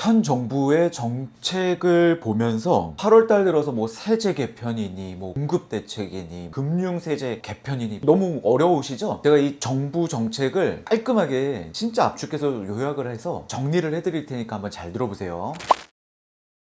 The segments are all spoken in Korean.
현 정부의 정책을 보면서 8월달 들어서 뭐 세제 개편이니 뭐 공급 대책이니 금융 세제 개편이니 너무 어려우시죠? 제가 이 정부 정책을 깔끔하게 진짜 압축해서 요약을 해서 정리를 해드릴 테니까 한번 잘 들어보세요.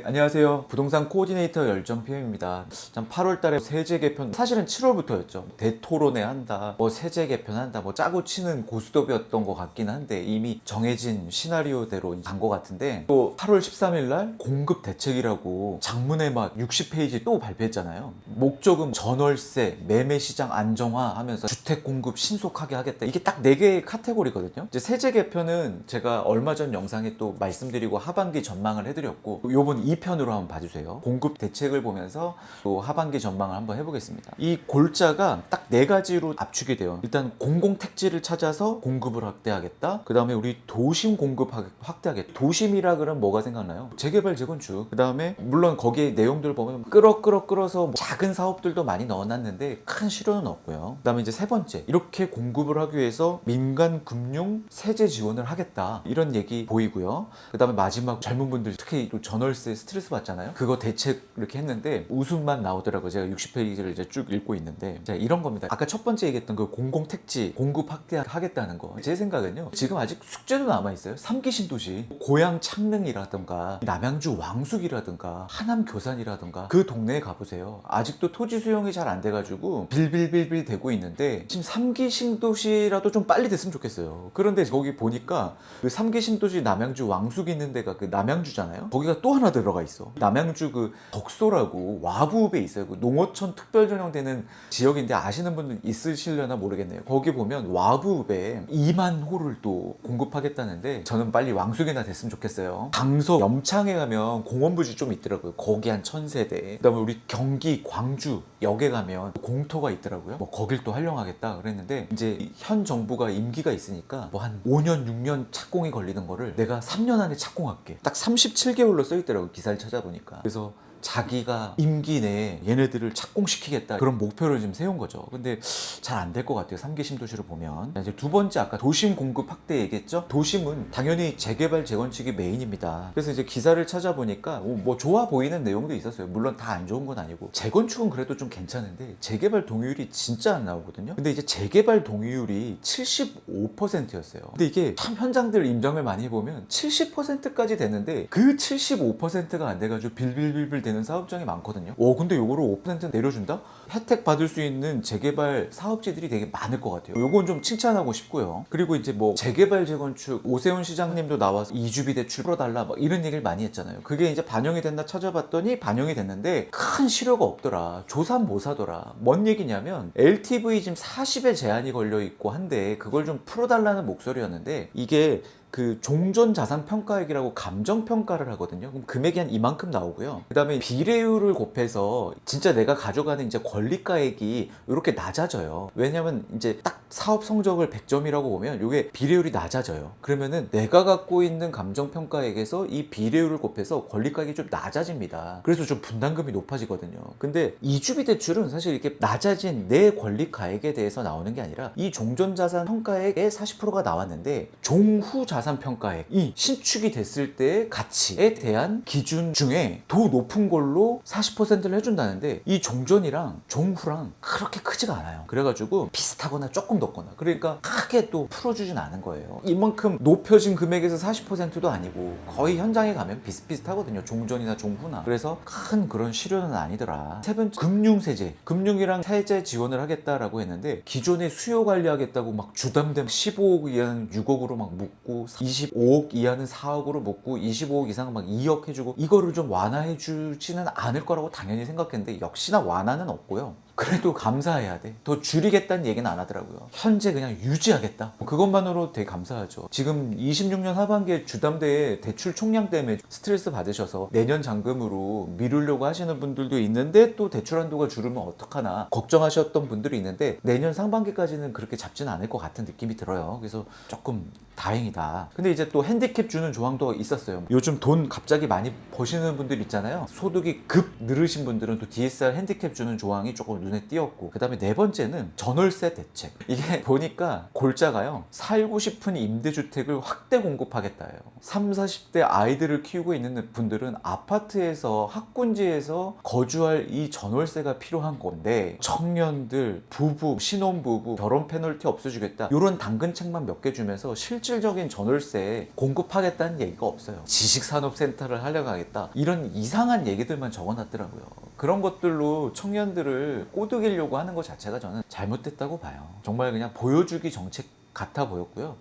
안녕하세요. 부동산 코디네이터 열정PM입니다. 8월 달에 세제 개편, 사실은 7월부터였죠. 대토론회 한다, 뭐 세제 개편 한다, 뭐 짜고 치는 고스톱이었던 것 같긴 한데 이미 정해진 시나리오대로 간 것 같은데, 또 8월 13일 날 공급 대책이라고 장문에 막 60페이지 또 발표했잖아요. 목적은 전월세, 매매 시장 안정화 하면서 주택 공급 신속하게 하겠다. 이게 딱 4개의 카테고리거든요. 이제 세제 개편은 제가 얼마 전 영상에 또 말씀드리고 하반기 전망을 해드렸고, 요번 2편으로 한번 봐주세요. 공급 대책을 보면서 또 하반기 전망을 한번 해보겠습니다. 이 골자가 딱 4가지로 압축이 돼요. 일단 공공택지를 찾아서 공급을 확대하겠다. 그 다음에 우리 도심 공급 확대하겠다. 도심이라 그러면 뭐가 생각나요? 재개발 재건축. 그 다음에 물론 거기에 내용들 보면 끌어서 작은 사업들도 많이 넣어놨는데 큰 실효는 없고요. 그 다음에 이제 3번째, 이렇게 공급을 하기 위해서 민간 금융 세제 지원을 하겠다, 이런 얘기 보이고요. 그 다음에 마지막, 젊은 분들 특히 또 전월세 스트레스 받잖아요. 그거 대책 이렇게 했는데 웃음만 나오더라고요. 제가 60페이지를 이제 쭉 읽고 있는데, 자, 이런 겁니다. 아까 첫 번째 얘기했던 그 공공택지 공급 확대하겠다는 거, 제 생각은요, 지금 아직 숙제도 남아있어요. 3기 신도시, 고양 창릉이라든가 남양주 왕숙이라든가 하남 교산이라든가 그 동네에 가보세요. 아직도 토지 수용이 잘 안 돼가지고 빌빌빌빌 되고 있는데, 지금 3기 신도시라도 좀 빨리 됐으면 좋겠어요. 그런데 거기 보니까 그 3기 신도시 남양주 왕숙 있는 데가 그 남양주잖아요. 거기가 또 하나 들어가 있어. 남양주 그 덕소라고 와부읍에 있어요. 그 농어촌 특별 전용되는 지역인데 아시는 분들 있으시려나 모르겠네요. 거기 보면 와부읍에 2만 호를 또 공급하겠다는데, 저는 빨리 왕숙이나 됐으면 좋겠어요. 강서 염창에 가면 공원부지 좀 있더라고요. 거기 한 1000세대. 그다음에 우리 경기 광주 역에 가면 공터가 있더라고요. 뭐 거길 또 활용하겠다 그랬는데, 이제 현 정부가 임기가 있으니까 뭐 한 5년 6년 착공이 걸리는 거를 내가 3년 안에 착공할게, 딱 37개월로 써있더라고요. 기사를 찾아보니까. 그래서 자기가 임기 내에 얘네들을 착공시키겠다, 그런 목표를 지금 세운 거죠. 근데 잘 안 될 것 같아요. 3기 신도시를 보면. 이제 두 번째, 아까 도심 공급 확대 얘기했죠. 도심은 당연히 재개발 재건축이 메인입니다. 그래서 이제 기사를 찾아보니까 뭐 좋아 보이는 내용도 있었어요. 물론 다 안 좋은 건 아니고, 재건축은 그래도 좀 괜찮은데 재개발 동의율이 진짜 안 나오거든요. 근데 이제 재개발 동의율이 75%였어요. 근데 이게 참 현장들 임장을 많이 해보면 70%까지 되는데 그 75%가 안 돼가지고 빌빌빌빌 되는 사업장이 많거든요. 근데 요거를 5% 내려준다? 혜택 받을 수 있는 재개발 사업지들이 되게 많을 것 같아요. 요건 좀 칭찬하고 싶고요. 그리고 이제 뭐 재개발 재건축, 오세훈 시장님도 나와서 이주비 대출 풀어달라 막 이런 얘기를 많이 했잖아요. 그게 이제 반영이 됐나 찾아봤더니 반영이 됐는데 큰 실효가 없더라. 조삼 못 사더라. 뭔 얘기냐면 LTV 지금 40에 제한이 걸려 있고 한데 그걸 좀 풀어달라는 목소리였는데, 이게 그 종전 자산 평가액이라고 감정 평가를 하거든요. 그럼 금액이 한 이만큼 나오고요. 그 다음에 비례율을 곱해서 진짜 내가 가져가는 이제 권리가액이 이렇게 낮아져요. 왜냐면 이제 딱 사업 성적을 100점이라고 보면 이게 비례율이 낮아져요. 그러면은 내가 갖고 있는 감정 평가액에서 이 비례율을 곱해서 권리가액이 좀 낮아집니다. 그래서 좀 분담금이 높아지거든요. 근데 이주비 대출은 사실 이렇게 낮아진 내 권리가액에 대해서 나오는 게 아니라 이 종전 자산 평가액의 40%가 나왔는데 종후 자산 평가액이 신축이 됐을 때의 가치에 대한 기준 중에 더 높은 걸로 40%를 해준다는데, 이 종전이랑 종후랑 그렇게 크지가 않아요. 그래가지고 비슷하거나 조금 높거나, 그러니까 크게 또 풀어주진 않은 거예요. 이만큼 높여진 금액에서 40%도 아니고 거의 현장에 가면 비슷비슷하거든요. 종전이나 종후나. 그래서 큰 그런 실효는 아니더라. 세 번째, 금융세제. 금융이랑 세제 지원을 하겠다라고 했는데, 기존에 수요 관리하겠다고 막 주담대 15억 이하는 6억으로 막 묶고 25억 이하는 4억으로 묶고 25억 이상은 막 2억 해주고, 이거를 좀 완화해 주지는 않을 거라고 당연히 생각했는데 역시나 완화는 없고요. 그래도 감사해야 돼. 더 줄이겠다는 얘기는 안 하더라고요. 현재 그냥 유지하겠다. 그것만으로 되게 감사하죠. 지금 26년 하반기에 주담대에 대출 총량 때문에 스트레스 받으셔서 내년 잔금으로 미루려고 하시는 분들도 있는데, 또 대출 한도가 줄으면 어떡하나 걱정하셨던 분들이 있는데, 내년 상반기까지는 그렇게 잡지는 않을 것 같은 느낌이 들어요. 그래서 조금 다행이다. 근데 이제 또 핸디캡 주는 조항도 있었어요. 요즘 돈 갑자기 많이 버시는 분들 있잖아요. 소득이 급 늘으신 분들은 또 DSR 핸디캡 주는 조항이 조금 눈에 띄었고, 그 다음에 네 번째는 전월세 대책. 이게 보니까 골자가요, 살고 싶은 임대주택을 확대 공급하겠다예요. 3, 40대 아이들을 키우고 있는 분들은 아파트에서 학군지에서 거주할 이 전월세가 필요한 건데, 청년들, 부부, 신혼부부 결혼 페널티 없어주겠다, 이런 당근책만 몇 개 주면서 실질적인 전월세 공급하겠다는 얘기가 없어요. 지식산업센터를 하려고 하겠다, 이런 이상한 얘기들만 적어놨더라고요. 그런 것들로 청년들을 꼬드기려고 하는 것 자체가 저는 잘못됐다고 봐요. 정말 그냥 보여주기 정책 같아 보였고요.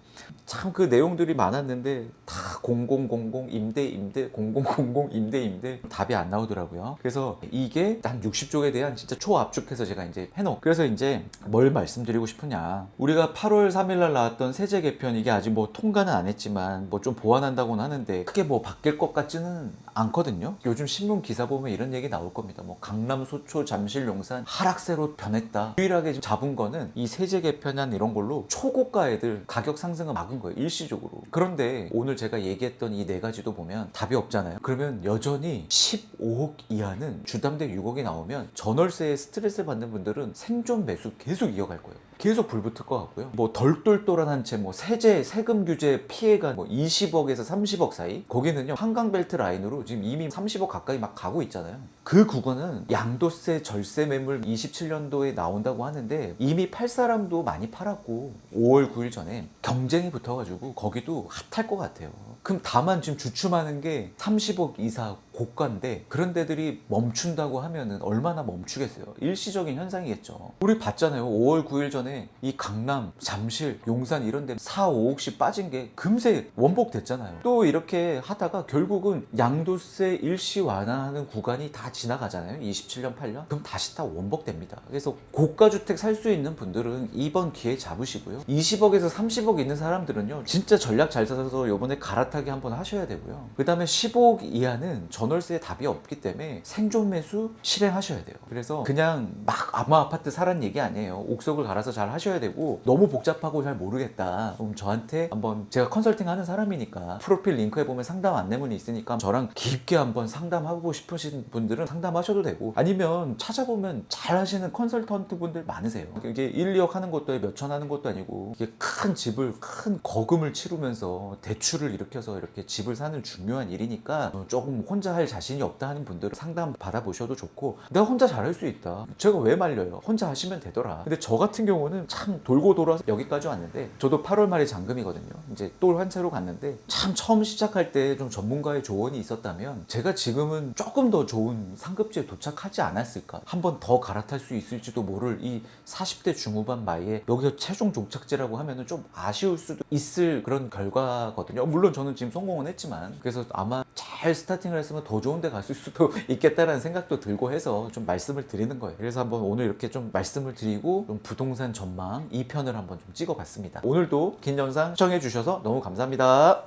참 그 내용들이 많았는데 다 0000 임대 0000 임대 답이 안 나오더라고요. 그래서 이게 한 60쪽에 대한 진짜 초압축해서 제가 이제 해놓고, 그래서 이제 뭘 말씀드리고 싶으냐, 우리가 8월 3일날 나왔던 세제 개편, 이게 아직 뭐 통과는 안 했지만 뭐 좀 보완한다고는 하는데 크게 뭐 바뀔 것 같지는 않거든요. 요즘 신문 기사 보면 이런 얘기 나올 겁니다. 뭐 강남, 소초, 잠실, 용산 하락세로 변했다. 유일하게 지금 잡은 거는 이 세제 개편안 이런 걸로 초고가 애들 가격 상승을 막은 거예요, 일시적으로. 그런데 오늘 제가 얘기했던 이 네 가지도 보면 답이 없잖아요. 그러면 여전히 15억 이하는 주담대 6억이 나오면 전월세에 스트레스 받는 분들은 생존 매수 계속 이어갈 거예요. 계속 불붙을 것 같고요. 뭐 덜 똘똘한 한 채 뭐 세제, 세금 규제 피해가 뭐 20억에서 30억 사이, 거기는요 한강벨트 라인으로 지금 이미 30억 가까이 막 가고 있잖아요. 그 구간은 양도세, 절세 매물 27년도에 나온다고 하는데 이미 팔 사람도 많이 팔았고 5월 9일 전에 경쟁이 붙어가지고 거기도 핫할 것 같아요. 그럼 다만 지금 주춤하는 게 30억 이사 고가인데, 그런 데들이 멈춘다고 하면은 얼마나 멈추겠어요. 일시적인 현상이겠죠. 우리 봤잖아요. 5월 9일 전에 이 강남, 잠실, 용산 이런 데 4, 5억씩 빠진 게 금세 원복됐잖아요. 또 이렇게 하다가 결국은 양도세 일시 완화하는 구간이 다 지나가잖아요. 27년, 8년. 그럼 다시 다 원복됩니다. 그래서 고가주택 살 수 있는 분들은 이번 기회 잡으시고요. 20억에서 30억 있는 사람들은요, 진짜 전략 잘 짜서 요번에 갈아타기 한번 하셔야 되고요. 그 다음에 15억 이하는 전월세에 답이 없기 때문에 생존 매수 실행하셔야 돼요. 그래서 그냥 막 아무 아파트 사라는 얘기 아니에요. 옥석을 갈아서 잘 하셔야 되고, 너무 복잡하고 잘 모르겠다, 그럼 저한테 한번, 제가 컨설팅 하는 사람이니까 프로필 링크에 보면 상담 안내문이 있으니까 저랑 깊게 한번 상담하고 싶으신 분들은 상담하셔도 되고, 아니면 찾아보면 잘 하시는 컨설턴트 분들 많으세요. 이게 1, 2억 하는 것도 몇천 하는 것도 아니고, 이게 큰 집을, 큰 거금을 치르면서 대출을 일으켜서 이렇게 집을 사는 중요한 일이니까 조금 혼자 할 자신이 없다 하는 분들은 상담 받아보셔도 좋고, 내가 혼자 잘할 수 있다, 제가 왜 말려요, 혼자 하시면 되더라. 근데 저 같은 경우는 참 돌고 돌아서 여기까지 왔는데, 저도 8월 말에 잔금이거든요. 이제 또 한 채로 갔는데, 참 처음 시작할 때 좀 전문가의 조언이 있었다면 제가 지금은 조금 더 좋은 상급지에 도착하지 않았을까, 한 번 더 갈아탈 수 있을지도 모를 이 40대 중후반 나이에 여기서 최종 종착지라고 하면은 좀 아쉬울 수도 있을 그런 결과거든요. 물론 저는 지금 성공은 했지만, 그래서 아마 잘 스타팅을 했으면 더 좋은 데 갔을 수도 있겠다라는 생각도 들고 해서 좀 말씀을 드리는 거예요. 그래서 한번 오늘 이렇게 좀 말씀을 드리고, 좀 부동산 전망 2편을 한번 좀 찍어봤습니다. 오늘도 긴 영상 시청해 주셔서 너무 감사합니다.